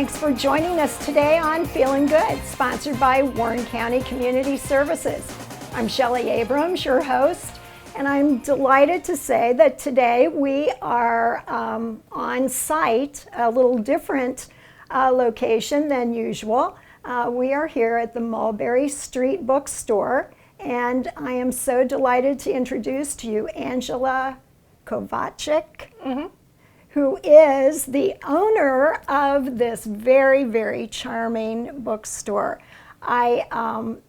Thanks for joining us today on Feelin Good, sponsored by Warren County Community Services. I'm Shelley Abrams, your host, and I'm delighted to say that today we are on site, a little different location than usual. We are here at the Mulberry Street Bookstore, and I am so delighted to introduce to you Angela Kovacic, who is the owner of this very, very charming bookstore. I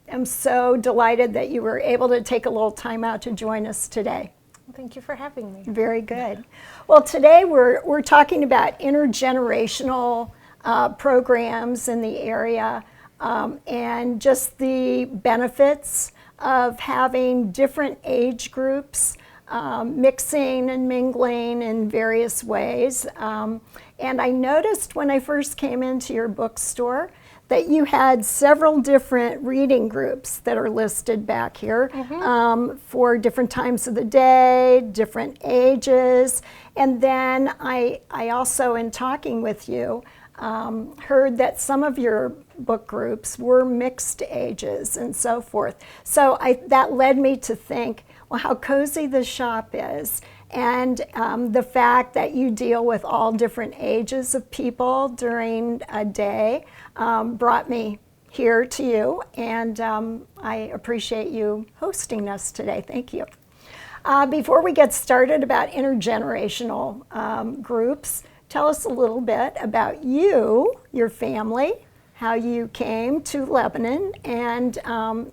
am so delighted that you were able to take a little time out to join us today. Thank you for having me. Very good. Well, today we're talking about intergenerational programs in the area and just the benefits of having different age groups mixing and mingling in various ways. And I noticed when I first came into your bookstore that you had several different reading groups that are listed back here for different times of the day, different ages. And then I also, in talking with you, heard that some of your book groups were mixed ages and so forth. So that led me to think, well, how cozy the shop is, and the fact that you deal with all different ages of people during a day brought me here to you, and I appreciate you hosting us today. Thank you. Before we get started about intergenerational groups, tell us a little bit about you, your family, how you came to Lebanon, and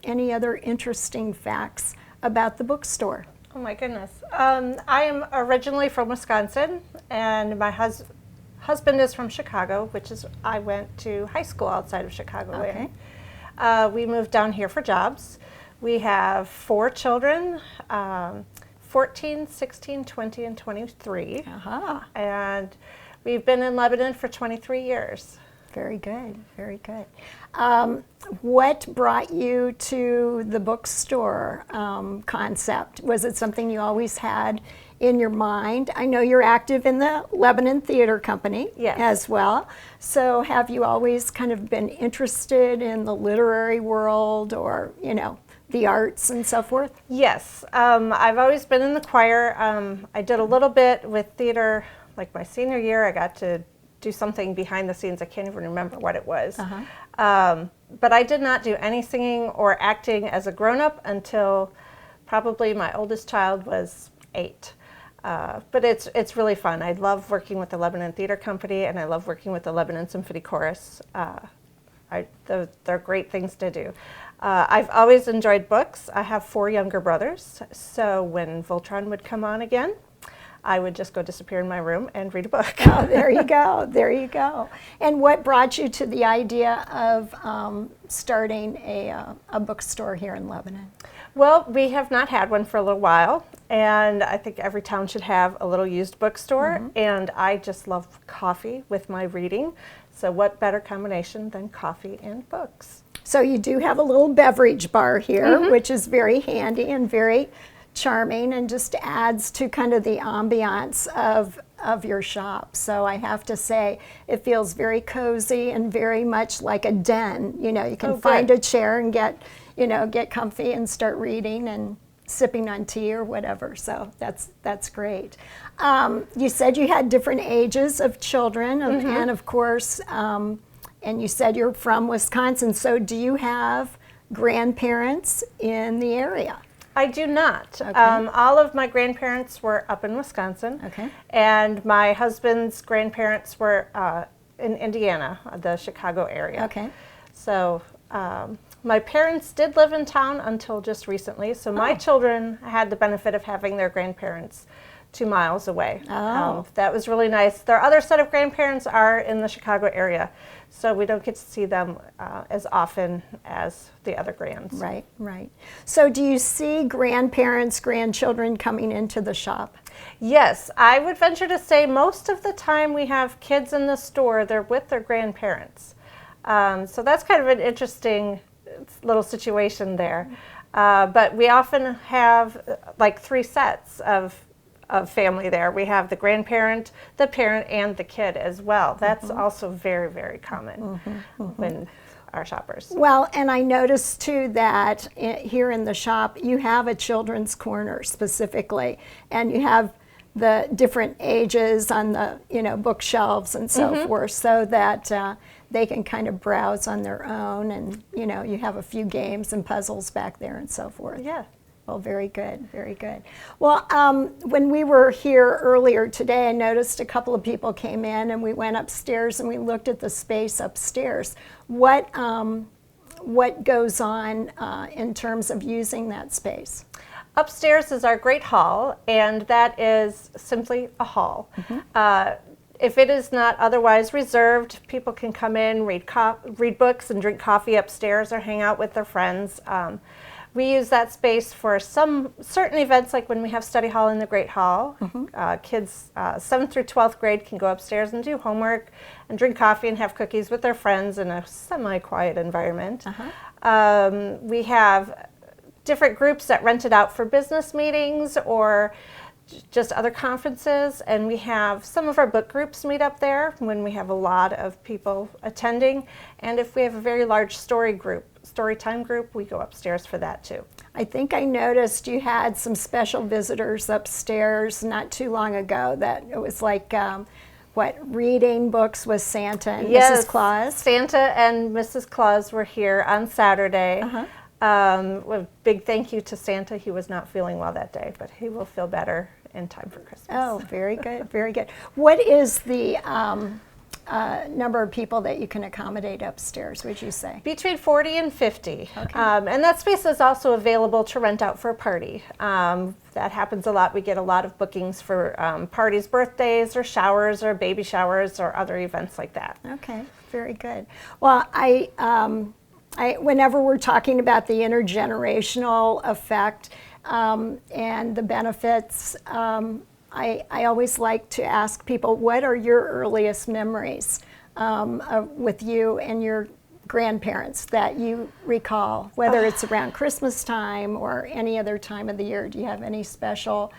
any other interesting facts about the bookstore. Oh my goodness. I am originally from Wisconsin, and my husband is from Chicago, which is, I went to high school outside of Chicago. Okay. We moved down here for jobs. We have 4 children, 14, 16, 20, and 23. And we've been in Lebanon for 23 years. Very good, very good. What brought you to the bookstore concept? Was it something you always had in your mind? I know you're active in the Lebanon Theater Company as well. So have you always kind of been interested in the literary world or, you know, the arts and so forth? Yes, I've always been in the choir. I did a little bit with theater, like my senior year. I got to do something behind the scenes. I can't even remember what it was. But I did not do any singing or acting as a grown-up until probably my oldest child was 8. But it's really fun. I love working with the Lebanon Theater Company, and I love working with the Lebanon Symphony Chorus. They're great things to do. I've always enjoyed books. I have 4 younger brothers, so when Voltron would come on again, I would just go disappear in my room and read a book. Oh, there you go, there you go. And what brought you to the idea of starting a bookstore here in Lebanon? Well, we have not had one for a little while, and I think every town should have a little used bookstore, and I just love coffee with my reading, so what better combination than coffee and books? So you do have a little beverage bar here, which is very handy and very charming and just adds to kind of the ambiance of your shop. So I have to say it feels very cozy and very much like a den. You know, you can find a chair and get comfy and start reading and sipping on tea or whatever. So that's great. You said you had different ages of children, and of course, and you said you're from Wisconsin. So do you have grandparents in the area? I do not. Okay. All of my grandparents were up in Wisconsin, and my husband's grandparents were in Indiana, the Chicago area. Okay. So my parents did live in town until just recently, so my children had the benefit of having their grandparents 2 miles away. That was really nice. Their other set of grandparents are in the Chicago area, so we don't get to see them as often as the other grands. Right, right. So do you see grandparents, grandchildren coming into the shop? Yes, I would venture to say most of the time we have kids in the store, they're with their grandparents. So that's kind of an interesting little situation there. But we often have like 3 sets of of family there. We have the grandparent, the parent, and the kid as well. That's also very, very common when our shoppers. Well, and I noticed too that here in the shop, you have a children's corner specifically, and you have the different ages on the bookshelves and so forth, so that they can kind of browse on their own, and you have a few games and puzzles back there and so forth. Yeah. Well, very good, very good. Well, when we were here earlier today, I noticed a couple of people came in, and we went upstairs and we looked at the space upstairs. What goes on in terms of using that space? Upstairs is our great hall, and that is simply a hall. If it is not otherwise reserved, people can come in, read books, and drink coffee upstairs, or hang out with their friends. We use that space for some certain events, like when we have study hall in the Great Hall. Kids 7th through 12th grade can go upstairs and do homework and drink coffee and have cookies with their friends in a semi-quiet environment. We have different groups that rent it out for business meetings or just other conferences, and we have some of our book groups meet up there when we have a lot of people attending, and if we have a very large story time group, we go upstairs for that too. I think I noticed you had some special visitors upstairs not too long ago, that it was like reading books with Santa and Mrs. Claus? Santa and Mrs. Claus were here on Saturday. A big thank you to Santa. He was not feeling well that day, but he will feel better in time for Christmas. Oh, very good, very good. What is the number of people that you can accommodate upstairs, would you say? Between 40 and 50. Okay. And that space is also available to rent out for a party. That happens a lot. We get a lot of bookings for parties, birthdays, or showers, or baby showers, or other events like that. Okay, very good. Well, whenever we're talking about the intergenerational effect and the benefits, I always like to ask people, what are your earliest memories with you and your grandparents that you recall, whether it's around Christmas time or any other time of the year? Do you have any special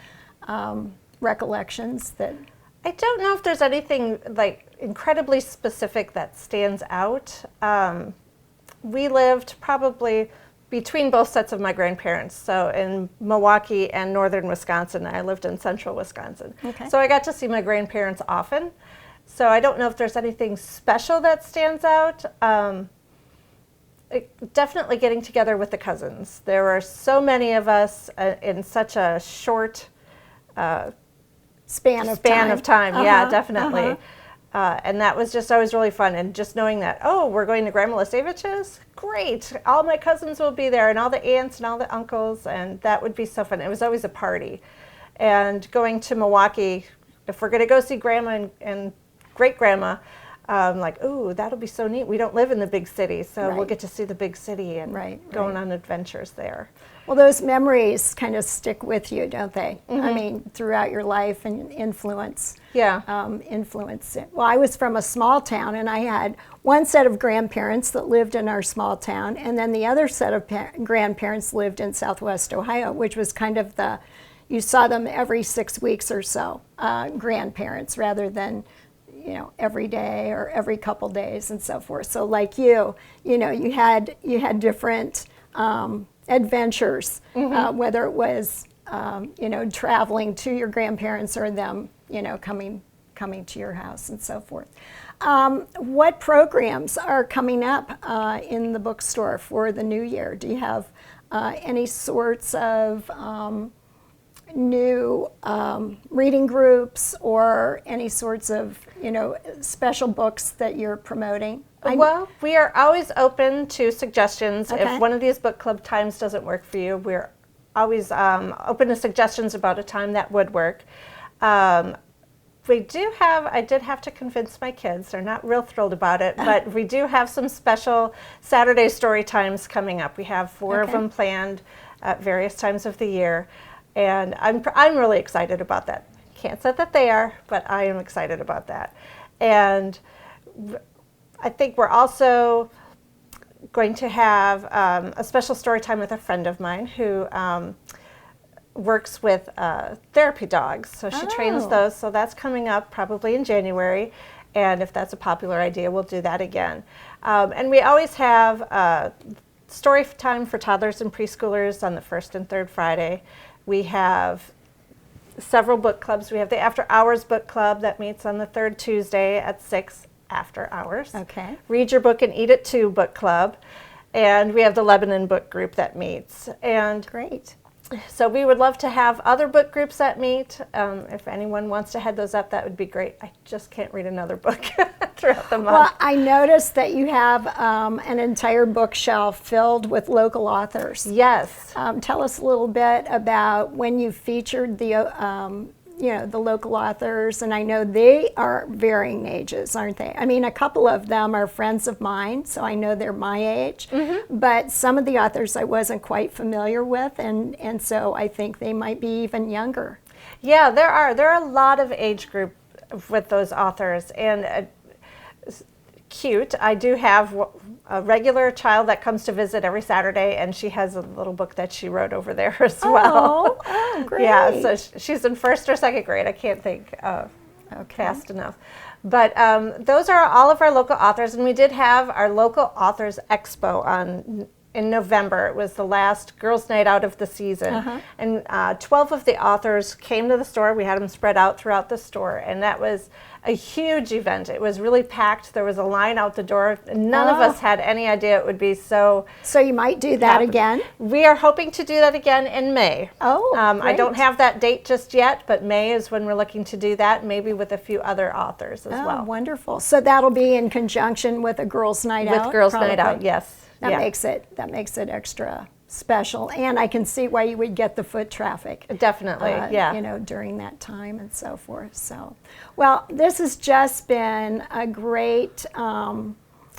recollections that? I don't know if there's anything like incredibly specific that stands out. We lived probably between both sets of my grandparents, so in Milwaukee and northern Wisconsin. I lived in central Wisconsin. Okay. So I got to see my grandparents often. So I don't know if there's anything special that stands out. Definitely getting together with the cousins. There were so many of us in such a short span of time. Yeah, definitely. And that was just always really fun. And just knowing that, oh, we're going to Grandma Lasevich's? Great. All my cousins will be there, and all the aunts and all the uncles, and that would be so fun. It was always a party. And going to Milwaukee, if we're going to go see Grandma and Great-Grandma, like, ooh, that'll be so neat. We don't live in the big city, so we'll get to see the big city and going on adventures there. Well, those memories kind of stick with you, don't they? I mean, throughout your life and influence. Influence it. Well, I was from a small town, and I had one set of grandparents that lived in our small town, and then the other set of grandparents lived in Southwest Ohio, which was kind of you saw them every 6 weeks or so, grandparents, rather than every day or every couple days and so forth. So like you had different adventures, whether it was traveling to your grandparents or them coming to your house and so forth. What programs are coming up in the bookstore for the new year? Do you have any sorts of new reading groups or any sorts of special books that you're promoting? Well, we are always open to suggestions. Okay. If one of these book club times doesn't work for you, we're always open to suggestions about a time that would work. I did have to convince my kids. They're not real thrilled about it, but we do have some special Saturday story times coming up. We have 4 of them planned at various times of the year, and I'm really excited about that. Can't say that they are, but I am excited about that. And I think we're also going to have a special story time with a friend of mine who works with therapy dogs. So she trains those. So that's coming up probably in January. And if that's a popular idea, we'll do that again. And we always have story time for toddlers and preschoolers on the first and third Friday. We have several book clubs. We have the After Hours book club that meets on the third Tuesday at 6 after hours. Okay. Read Your Book and Eat It Too book club. And we have the Lebanon book group that meets. And Great. so we would love to have other book groups that meet. If anyone wants to head those up, that would be great. I just can't read another book throughout the month. Well, I noticed that you have an entire bookshelf filled with local authors. Yes. Tell us a little bit about when you featured the the local authors, and I know they are varying ages, aren't they? I mean, a couple of them are friends of mine, so I know they're my age, but some of the authors I wasn't quite familiar with, and so I think they might be even younger. Yeah, there are a lot of age group with those authors, and cute. I do have a regular child that comes to visit every Saturday, and she has a little book that she wrote over there as well. Oh, great. Yeah, so she's in first or second grade. I can't think fast enough. But those are all of our local authors, and we did have our local authors expo in November. It was the last girls' night out of the season, and 12 of the authors came to the store. We had them spread out throughout the store, and that was a huge event. It was really packed. There was a line out the door. None of us had any idea it would be so. So you might do that again? We are hoping to do that again in May. Oh, I don't great. have that date just yet, but May is when we're looking to do that, maybe with a few other authors as well. Wonderful. So that'll be in conjunction with a girls' night out? With Girls' Night probably. Out, yes. That Yeah. makes it extra special, and I can see why you would get the foot traffic. Definitely, yeah. During that time and so forth. So, well, this has just been a great,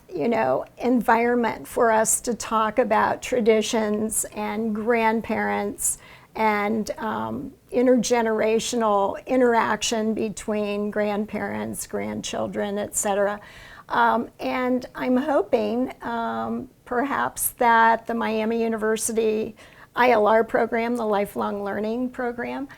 environment for us to talk about traditions and grandparents and intergenerational interaction between grandparents, grandchildren, etc. And I'm hoping perhaps that the Miami University ILR program, the Lifelong Learning Program,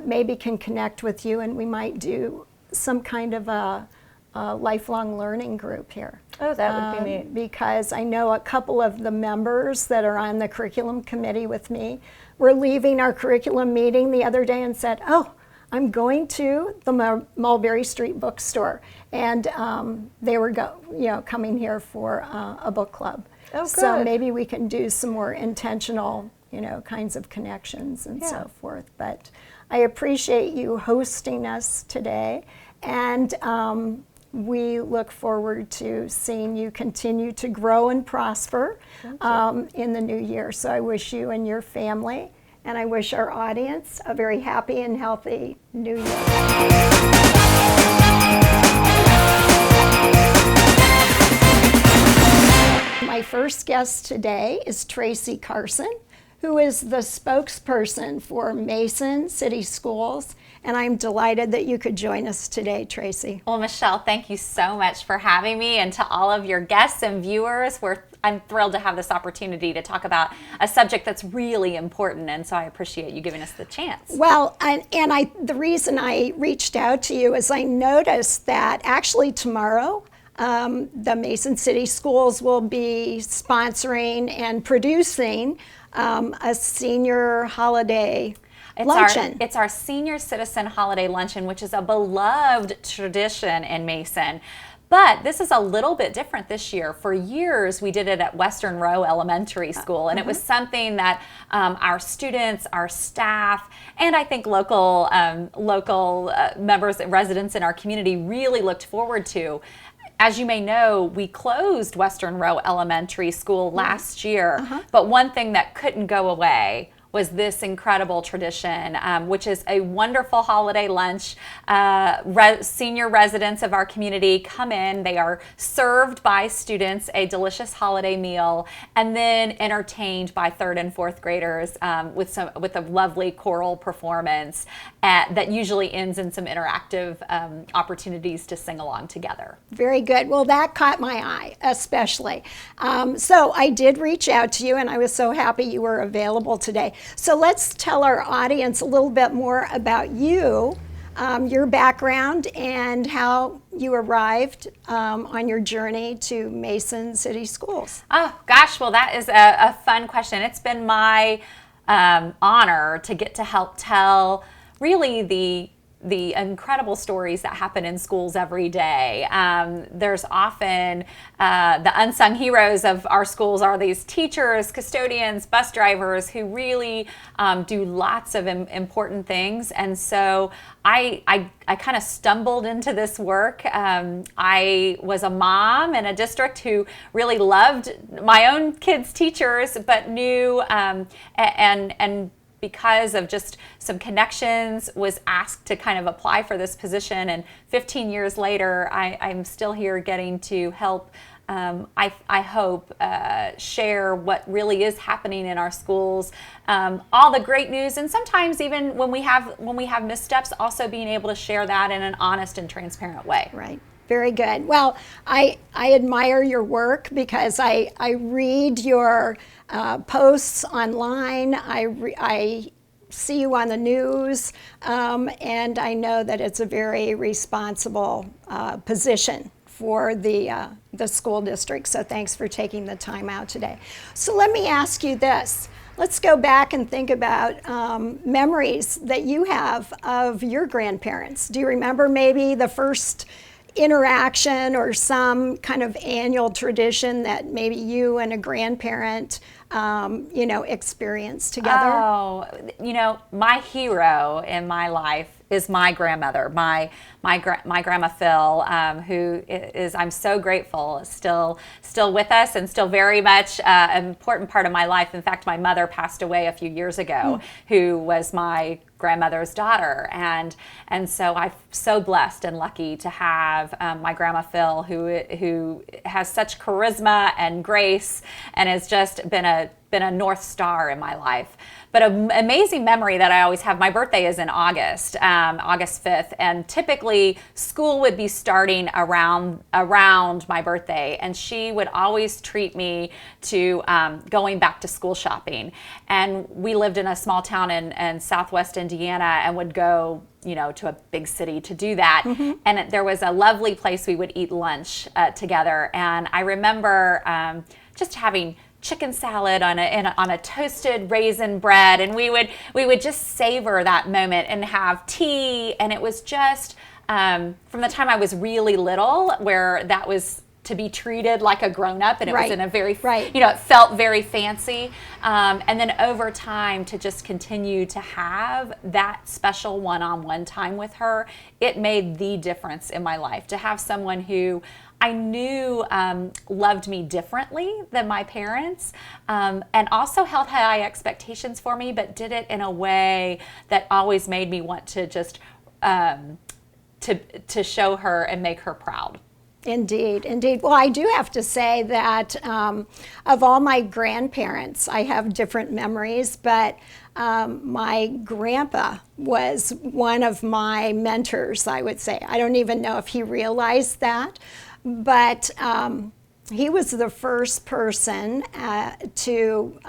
maybe can connect with you, and we might do some kind of a lifelong learning group here. Oh, that would be neat. Because I know a couple of the members that are on the curriculum committee with me were leaving our curriculum meeting the other day and said, oh, I'm going to the Mulberry Street bookstore, and they were coming here for a book club. Oh, good. So maybe we can do some more intentional, kinds of connections and so forth. But I appreciate you hosting us today, and we look forward to seeing you continue to grow and prosper in the new year. So I wish you and your family, and I wish our audience a very happy and healthy new year. My first guest today is Tracy Carson, who is the spokesperson for Mason City Schools, and I'm delighted that you could join us today, Tracy. Well, Michelle, thank you so much for having me, and to all of your guests and viewers, I'm thrilled to have this opportunity to talk about a subject that's really important, and so I appreciate you giving us the chance. Well, the reason I reached out to you is I noticed that actually tomorrow, the Mason City Schools will be sponsoring and producing a senior holiday luncheon. It's our Senior Citizen Holiday Luncheon, which is a beloved tradition in Mason. But this is a little bit different this year. For years, we did it at Western Row Elementary School, and it was something that our students, our staff, and I think local members and residents in our community really looked forward to. As you may know, we closed Western Row Elementary School last year, but one thing that couldn't go away was this incredible tradition, which is a wonderful holiday lunch. Senior residents of our community come in, they are served by students a delicious holiday meal, and then entertained by third and fourth graders with a lovely choral performance that usually ends in some interactive opportunities to sing along together. Very good. Well, that caught my eye, especially. So I did reach out to you, and I was so happy you were available today. So let's tell our audience a little bit more about you, your background, and how you arrived on your journey to Mason City Schools. Oh, gosh. Well, that is a fun question. It's been my honor to get to help tell really the incredible stories that happen in schools every day. There's often the unsung heroes of our schools are these teachers, custodians, bus drivers who really do lots of important things. And so I kind of stumbled into this work. I was a mom in a district who really loved my own kids' teachers, but knew and because of just some connections, was asked to kind of apply for this position. And 15 years later, I'm still here getting to help, I hope, share what really is happening in our schools, all the great news, and sometimes even when we have missteps, also being able to share that in an honest and transparent way. Right. Very good. Well, I admire your work because I read your posts online. I see you on the news, and I know that it's a very responsible position for the school district. So thanks for taking the time out today. So let me ask you this. Let's go back and think about memories that you have of your grandparents. Do you remember maybe the first interaction or some kind of annual tradition that maybe you and a grandparent experience together? Oh, my hero in my life is my grandmother, my grandma Phil, who is, I'm so grateful, still with us and still very much an important part of my life. In fact, my mother passed away a few years ago, who was my grandmother's daughter, and so I'm so blessed and lucky to have my grandma Phil, who has such charisma and grace, and has just been a North Star in my life. But an amazing memory that I always have, my birthday is in August, August 5th, and typically school would be starting around my birthday, and she would always treat me to going back to school shopping. And we lived in a small town in southwest Indiana and would go to a big city to do that. And there was a lovely place we would eat lunch together. And I remember just having chicken salad on a toasted raisin bread, and we would just savor that moment and have tea. And it was just from the time I was really little, where that was to be treated like a grown-up, and it was in a very, it felt very fancy. And then over time, to just continue to have that special one-on-one time with her, it made the difference in my life. To have someone who I knew loved me differently than my parents, and also held high expectations for me, but did it in a way that always made me want to just to show her and make her proud. Indeed, indeed. Well, I do have to say that of all my grandparents, I have different memories, but my grandpa was one of my mentors, I would say. I don't even know if he realized that, but he was the first person to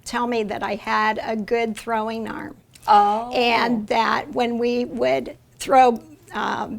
tell me that I had a good throwing arm. Oh. And that when we would throw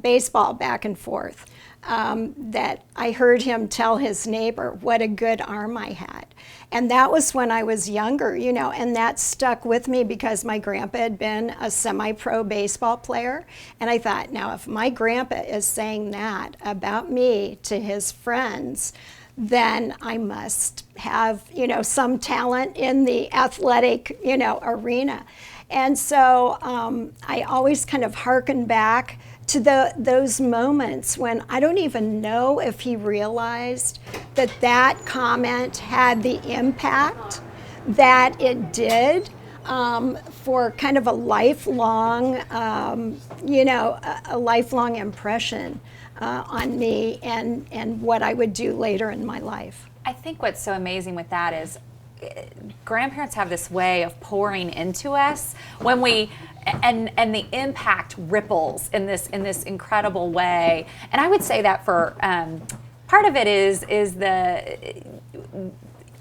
baseball back and forth, that I heard him tell his neighbor what a good arm I had. And that was when I was younger, and that stuck with me because my grandpa had been a semi-pro baseball player. And I thought, now if my grandpa is saying that about me to his friends, then I must have, some talent in the athletic, arena. And so I always kind of hearken back to those moments when I don't even know if he realized that comment had the impact that it did for kind of a lifelong, a lifelong impression on me and what I would do later in my life. I think what's so amazing with that is grandparents have this way of pouring into us when we and the impact ripples in this incredible way. And I would say that for part of it is the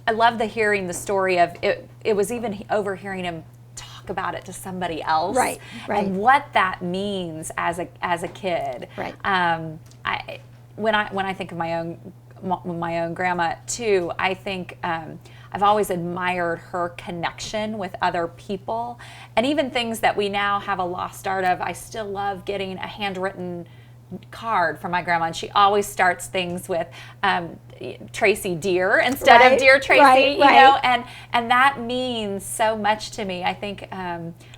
I love hearing the story of it. It was even overhearing him talk about it to somebody else, Right. and what that means as a kid. Right. When I think of my own grandma too, I think I've always admired her connection with other people, and even things that we now have a lost art of. I still love getting a handwritten card from my grandma, and she always starts things with Tracy Dear instead of Dear Tracy, you know, and that means so much to me. I think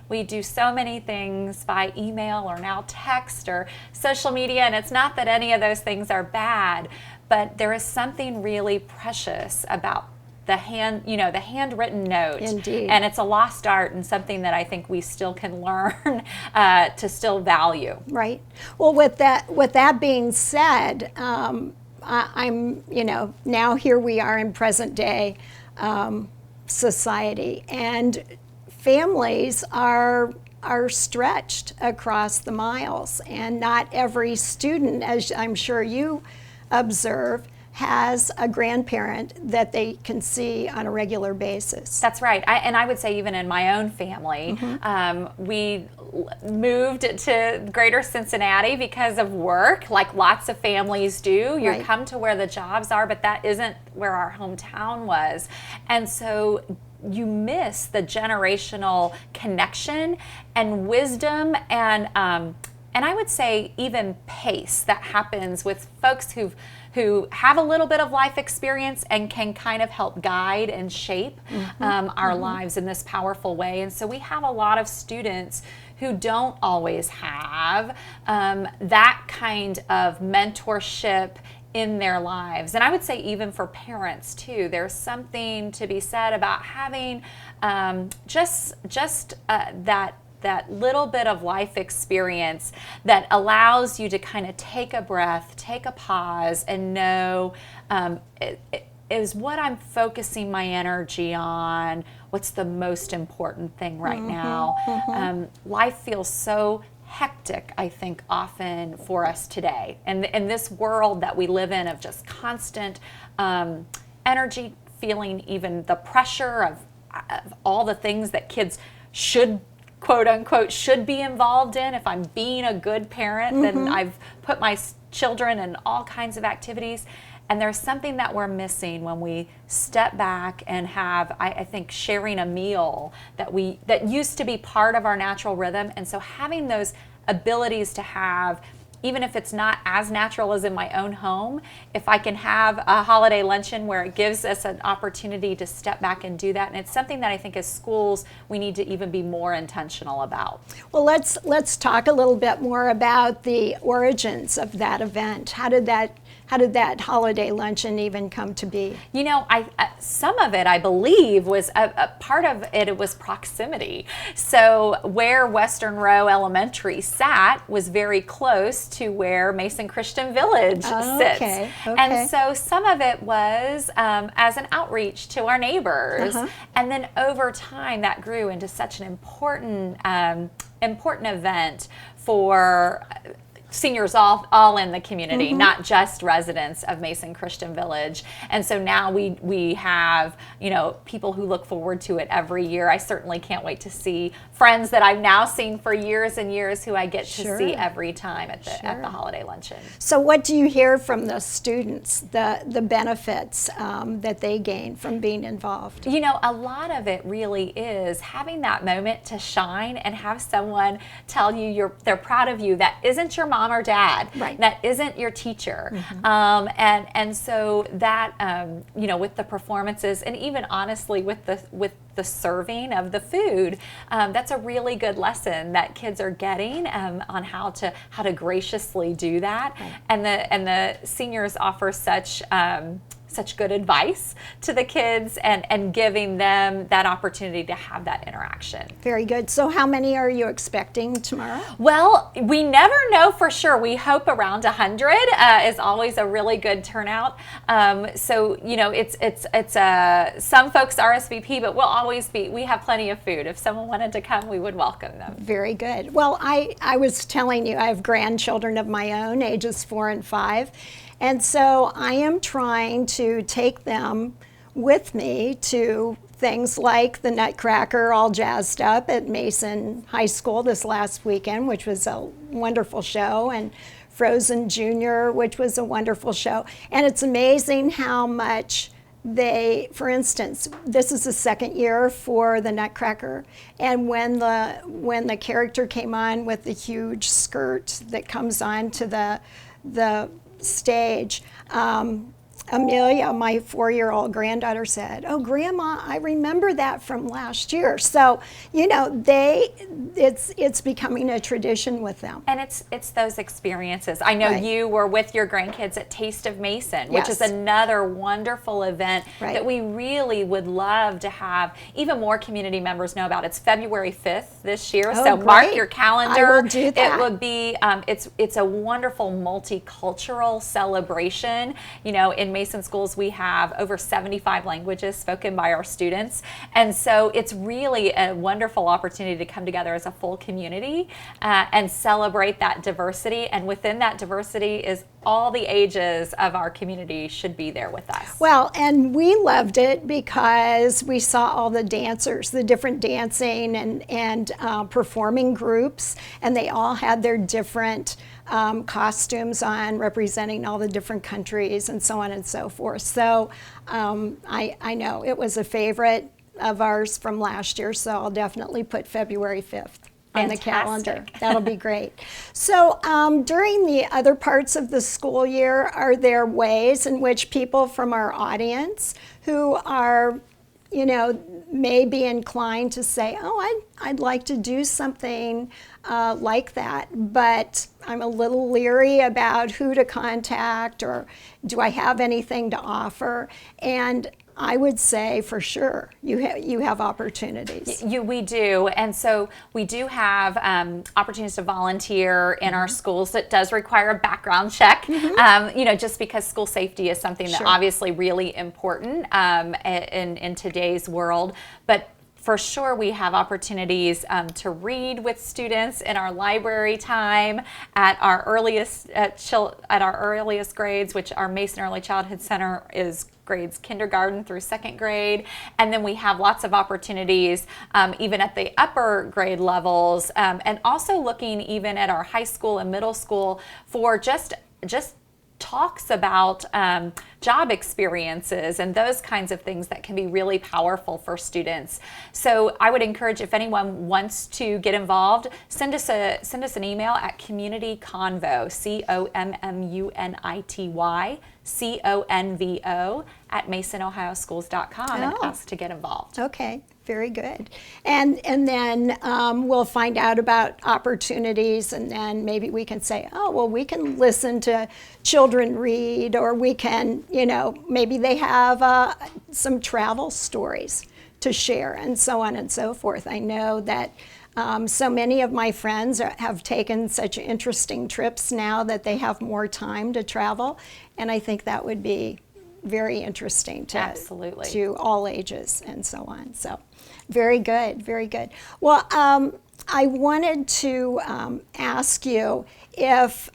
we do so many things by email or now text or social media, and it's not that any of those things are bad, but there is something really precious about the handwritten note. Indeed. And it's a lost art, and something that I think we still can learn to still value. Right. Well, with that being said, I'm now here we are in present day society, and families are stretched across the miles, and not every student, as I'm sure you observe, has a grandparent that they can see on a regular basis. That's right. I would say even in my own family, we moved to greater Cincinnati because of work, like lots of families do. You come to where the jobs are, but that isn't where our hometown was. And so you miss the generational connection and wisdom and I would say even pace that happens with folks who have a little bit of life experience and can kind of help guide and shape our lives in this powerful way. And so we have a lot of students who don't always have that kind of mentorship in their lives. And I would say even for parents too, there's something to be said about having that little bit of life experience that allows you to kind of take a breath, take a pause, and know, is what I'm focusing my energy on, what's the most important thing right now? Life feels so hectic, I think, often for us today. And in this world that we live in of just constant energy, feeling even the pressure of all the things that kids should, quote unquote, should be involved in. If I'm being a good parent, then I've put my children in all kinds of activities. And there's something that we're missing when we step back and have, I think, sharing a meal that used to be part of our natural rhythm. And so having those abilities to have, even if it's not as natural as in my own home, if I can have a holiday luncheon where it gives us an opportunity to step back and do that. And it's something that I think as schools we need to even be more intentional about. Well, let's talk a little bit more about the origins of that event. How did that holiday luncheon even come to be? You know, some of it, I believe, was a part of it. It was proximity. So where Western Row Elementary sat was very close to where Mason Christian Village sits. Okay. And so some of it was as an outreach to our neighbors. And then over time, that grew into such an important event for seniors all in the community, not just residents of Mason Christian Village. And so now we have, people who look forward to it every year. I certainly can't wait to see friends that I've now seen for years and years who I get to see every time at the holiday luncheon. So what do you hear from the students, the benefits that they gain from being involved? A lot of it really is having that moment to shine and have someone tell you they're proud of you. That isn't your mom or dad. Right. That isn't your teacher. And so that, with the performances and even honestly with the serving of the food, that's a really good lesson that kids are getting on how to graciously do that. Right. And the seniors offer such good advice to the kids and giving them that opportunity to have that interaction. Very good. So how many are you expecting tomorrow? Well, we never know for sure. We hope around 100 is always a really good turnout. So, it's some folks RSVP, but we have plenty of food. If someone wanted to come, we would welcome them. Very good. Well, I was telling you, I have grandchildren of my own, ages 4 and 5. And so I am trying to take them with me to things like the Nutcracker All Jazzed Up at Mason High School this last weekend, which was a wonderful show, and Frozen Junior, which was a wonderful show. And it's amazing how much for instance, this is the second year for the Nutcracker, and when the character came on with the huge skirt that comes on to the stage, Amelia, my 4-year-old granddaughter, said, "Oh, Grandma, I remember that from last year." So, it's becoming a tradition with them. And it's those experiences. I know Right. you were with your grandkids at Taste of Mason, which is Yes. another wonderful event Right. that we really would love to have even more community members know about. It's February 5th this year, Oh, so mark great. your calendar. I will do that. It would be it's a wonderful multicultural celebration. In Mason schools we have over 75 languages spoken by our students, and so it's really a wonderful opportunity to come together as a full community and celebrate that diversity. And within that diversity is all the ages of our community should be there with us. Well, and we loved it because we saw all the dancers, the different dancing and performing groups, and they all had their different costumes on, representing all the different countries and so on and so forth. So I know it was a favorite of ours from last year, so I'll definitely put February 5th on the calendar. Fantastic. That'll be great. So during the other parts of the school year, are there ways in which people from our audience who are, may be inclined to say, "Oh, I'd like to do something like that, but I'm a little leery about who to contact, or do I have anything to offer?" And I would say for sure you have opportunities. We do, and so we do have opportunities to volunteer in our schools. That does require a background check, just because school safety is something that Sure. obviously really important in today's world. But for sure, we have opportunities to read with students in our library time at our earliest grades, which our Mason Early Childhood Center is grades kindergarten through 2nd grade, and then we have lots of opportunities even at the upper grade levels, and also looking even at our high school and middle school for just talks about job experiences and those kinds of things that can be really powerful for students. So I would encourage, if anyone wants to get involved, send us an email at communityconvo, COMMUNITY at masonohioschools.com and ask to get involved. Okay, very good. And then we'll find out about opportunities, and then maybe we can say, oh, well, we can listen to children read, or we can, maybe they have some travel stories to share, and so on and so forth. I know that so many of my friends have taken such interesting trips now that they have more time to travel, and I think that would be very interesting Absolutely. to all ages and so on. So very good, very good. Well, I wanted to ask you if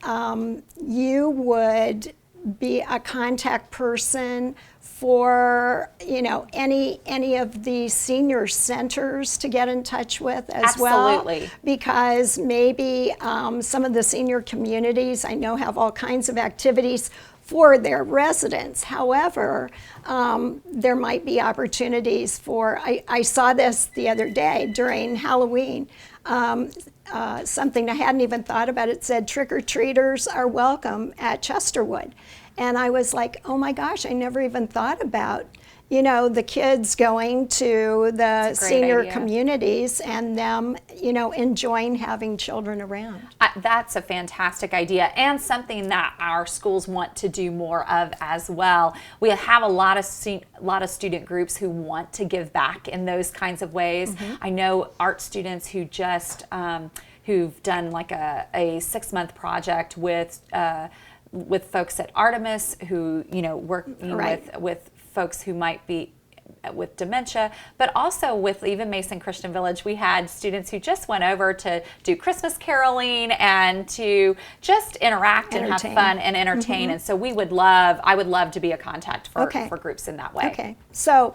you would be a contact person for any of the senior centers to get in touch with as well. Absolutely. Because maybe some of the senior communities I know have all kinds of activities for their residents. However, there might be opportunities for, I saw this the other day during Halloween, something I hadn't even thought about. It said trick-or-treaters are welcome at Chesterwood. And I was like, oh my gosh, I never even thought about, the kids going to the senior idea. communities and them, enjoying having children around. That's a fantastic idea, and something that our schools want to do more of as well. We have a lot of student groups who want to give back in those kinds of ways. I know art students who just who've done like a 6-month project with folks at Artemis, who working Right. with folks who might be with dementia, but also with even Mason Christian Village, we had students who just went over to do Christmas caroling and to just interact and have fun and entertain. And so I would love to be a contact for groups in that way. Okay, so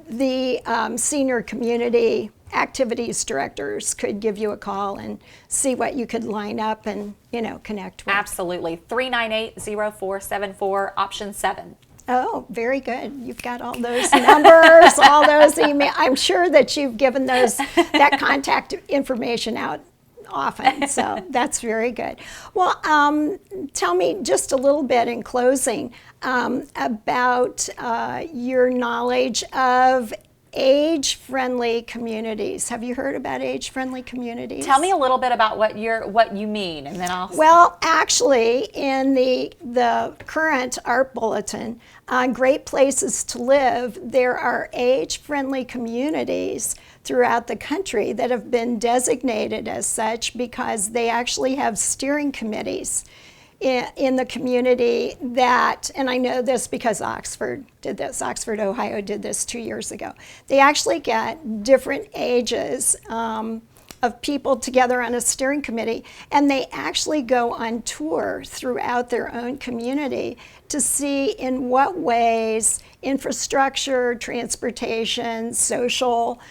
the senior community activities directors could give you a call and see what you could line up and, connect with. Absolutely. 398-0474, option 7. Oh, very good. You've got all those numbers, all those emails. I'm sure that you've given that contact information out often, so that's very good. Well, tell me just a little bit in closing about your knowledge of age-friendly communities. Have you heard about age-friendly communities? Tell me a little bit about what you mean, and then I'll. Well, actually, in the current ARP bulletin, Great Places to Live, there are age-friendly communities throughout the country that have been designated as such because they actually have steering committees in the community that, and I know this because Oxford did this, Oxford, Ohio did this 2 years ago. They actually get different ages of people together on a steering committee, and they actually go on tour throughout their own community to see in what ways infrastructure, transportation, social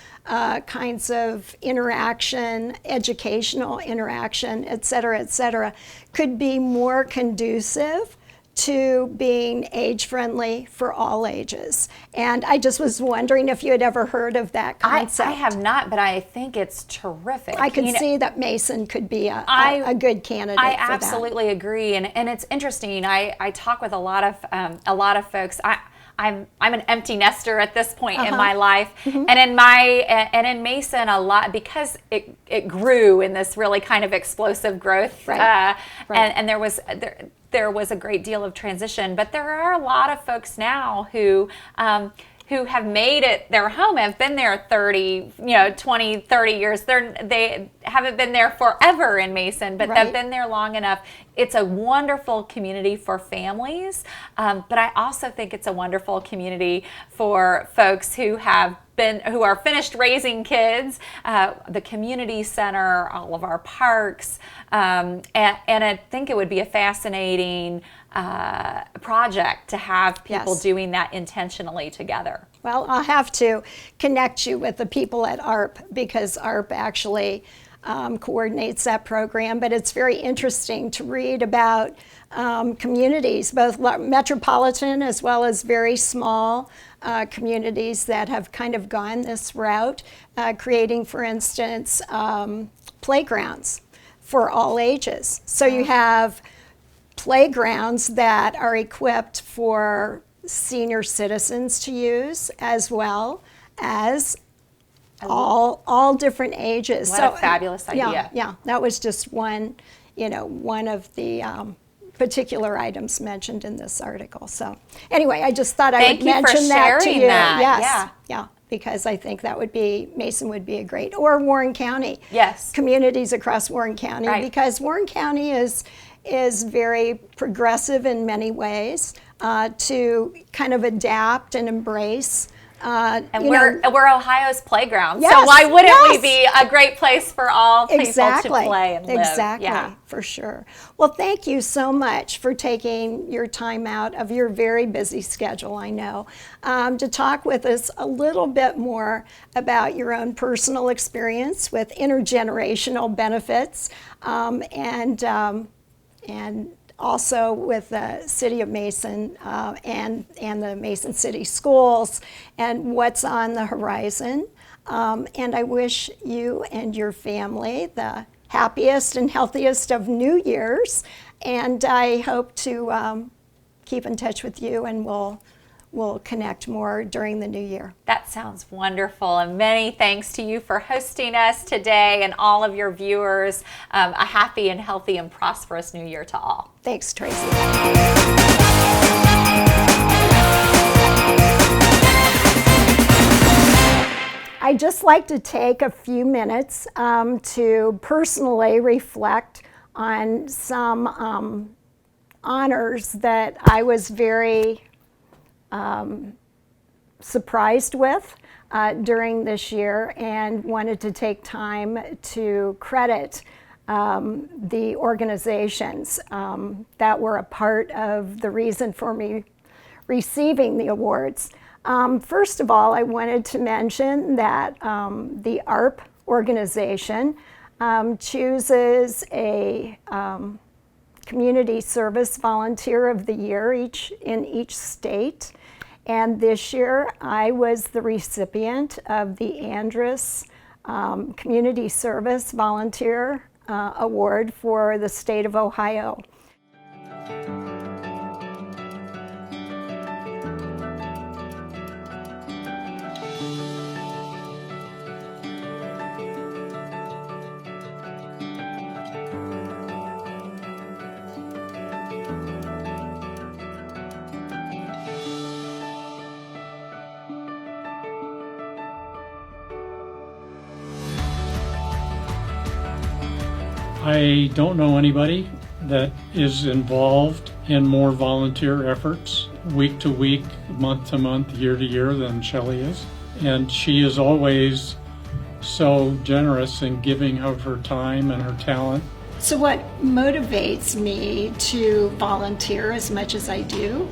kinds of interaction, educational interaction, et cetera, could be more conducive to being age-friendly for all ages. And I just was wondering if you had ever heard of that concept. I have not, but I think it's terrific. I could see that Mason could be a good candidate for that. I absolutely agree, and it's interesting. I talk with a lot of folks. I'm an empty nester at this point in my life, and in Mason a lot because it grew in this really kind of explosive growth, and there was a great deal of transition. But there are a lot of folks now who have made it their home, have been there 30, 20, 30 years. They haven't been there forever in Mason, but they've been there long enough. It's a wonderful community for families, but I also think it's a wonderful community for folks who are finished raising kids, the community center, all of our parks, and I think it would be a fascinating project to have people doing that intentionally together. Well, I'll have to connect you with the people at ARP because ARP actually coordinates that program, but it's very interesting to read about communities, both metropolitan as well as very small communities that have kind of gone this route, creating, for instance, playgrounds for all ages. So you have playgrounds that are equipped for senior citizens to use as well as all different ages. What a fabulous idea. Yeah, that was just one of the particular items mentioned in this article. So anyway, I just thought I would mention that to you. Yes. Yeah, because I think Mason would be a great, or Warren County. Yes. Communities across Warren County, because Warren County is very progressive in many ways to kind of adapt and embrace. And we're Ohio's playground, so why wouldn't we be a great place for all people to play and live? Exactly, for sure. Well, thank you so much for taking your time out of your very busy schedule, I know, to talk with us a little bit more about your own personal experience with intergenerational benefits and also with the City of Mason and the Mason City Schools and what's on the horizon. And I wish you and your family the happiest and healthiest of New Year's. And I hope to keep in touch with you, and we'll connect more during the new year. That sounds wonderful, and many thanks to you for hosting us today and all of your viewers. A happy and healthy and prosperous new year to all. Thanks, Tracy. I'd just like to take a few minutes to personally reflect on some honors that I was very surprised with during this year, and wanted to take time to credit the organizations that were a part of the reason for me receiving the awards. First of all, I wanted to mention that the ARP organization chooses a Community Service Volunteer of the Year in each state. And this year, I was the recipient of the Andrus Community Service Volunteer Award for the state of Ohio. I don't know anybody that is involved in more volunteer efforts week to week, month to month, year to year than Shelley is. And she is always so generous in giving of her time and her talent. So what motivates me to volunteer as much as I do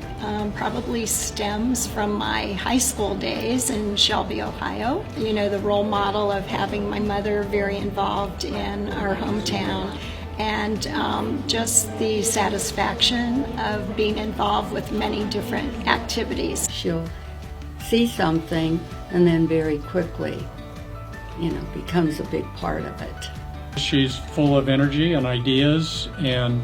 probably stems from my high school days in Shelby, Ohio. You know, the role model of having my mother very involved in our hometown, and just the satisfaction of being involved with many different activities. She'll see something and then very quickly, becomes a big part of it. She's full of energy and ideas, and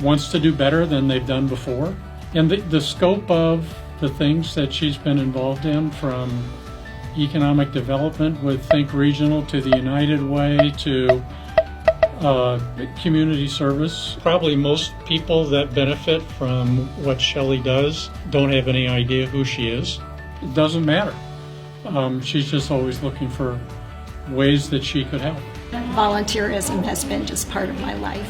wants to do better than they've done before. And the scope of the things that she's been involved in, from economic development with Think Regional to the United Way to community service. Probably most people that benefit from what Shelley does don't have any idea who she is. It doesn't matter. She's just always looking for ways that she could help. Volunteerism has been just part of my life.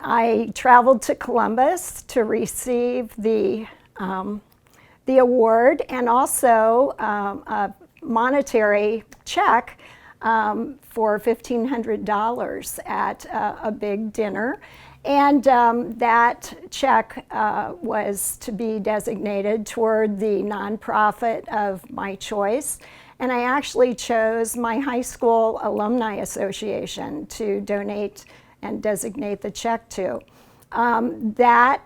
I traveled to Columbus to receive the award, and also a monetary check for $1,500 at a big dinner. And that check was to be designated toward the nonprofit of my choice. And I actually chose my high school alumni association to donate and designate the check to. That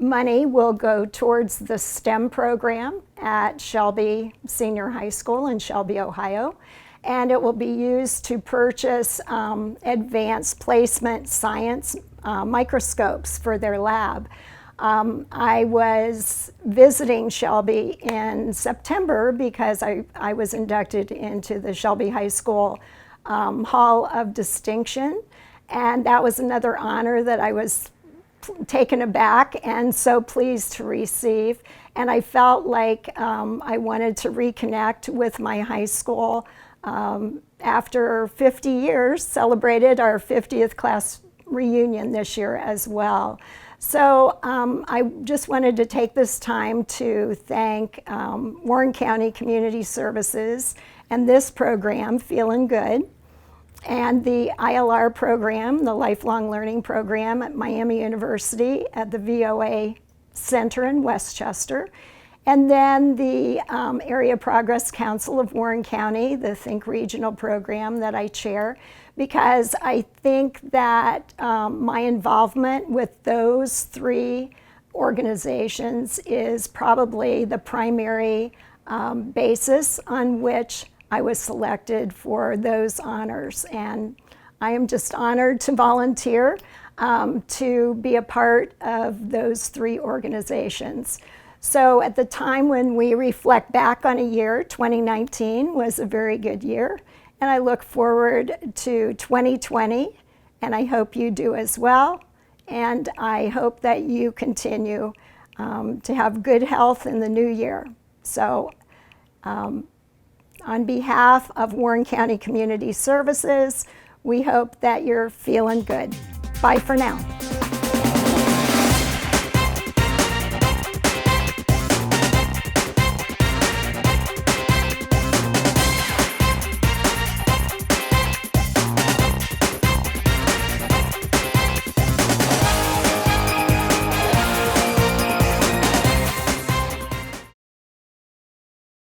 money will go towards the STEM program at Shelby Senior High School in Shelby, Ohio. And it will be used to purchase advanced placement science microscopes for their lab. I was visiting Shelby in September because I was inducted into the Shelby High School Hall of Distinction, and that was another honor that I was taken aback and so pleased to receive. And I felt like I wanted to reconnect with my high school. After 50 years, celebrated our 50th class reunion this year as well. So I just wanted to take this time to thank Warren County Community Services and this program, Feelin Good, and the ILR program, the Lifelong Learning Program at Miami University at the VOA Center in Westchester, and then the Area Progress Council of Warren County, the Think Regional program that I chair, because I think that my involvement with those three organizations is probably the primary basis on which I was selected for those honors. And I am just honored to volunteer to be a part of those three organizations. So at the time when we reflect back on a year, 2019 was a very good year. And I look forward to 2020, and I hope you do as well. And I hope that you continue to have good health in the new year. So on behalf of Warren County Community Services, We hope that you're feeling good. Bye for now.